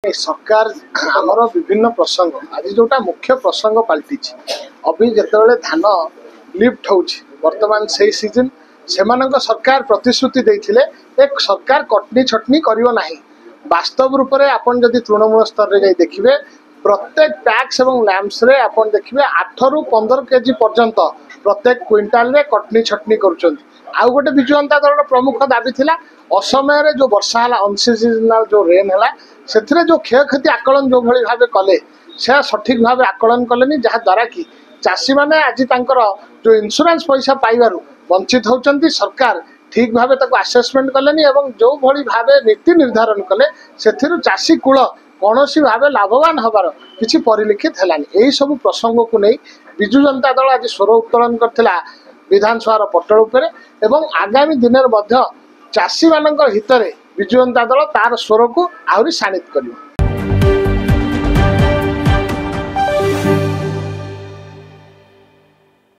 सरकार आमर विभिन्न प्रसंग आज जोटा मुख्य प्रसंग पलटि अभी जिते धान लिफ्ट हो बर्तमान से सीजन से सरकार प्रतिश्रुति देते एक सरकार कटनी छटनी करियो नाही। वास्तव रूप से आपन जदि तृणमूल स्तर में देखिए प्रत्येक पैक्स और लैम्प्स रे आपन देखिए 8 रु 15 केजी पर्यंत प्रत्येक क्विंटाल रे कटनी छटनी करुँच। आउ गोटे विजु जनता दल प्रमुख दाबी थिला असमय जो वर्षा है अनसीजनाल जो रेन है से जो क्षयक्षति आकलन जो भाई भाव कले से सठिक भाव आकलन कले जहाँद्वारा कि चाषी मैंने आज जो इंश्योरेंस पैसा पाइबार वंचित होती सरकार ठीक भाव आसेसमेंट कले जो भाई भाव नीति निर्धारण कले से चाषी कूल कौन भाव लाभवान हबार किसी परिलक्षित है। यही सब प्रसंग को नहीं विजु जनता दल आज स्वर उत्तोलन करथिला विधानसभा पटल उपरे एवं आगामी दिन में चाषी मान हित में विजु जनता दल तार स्वर को आहरी शाणित करियो।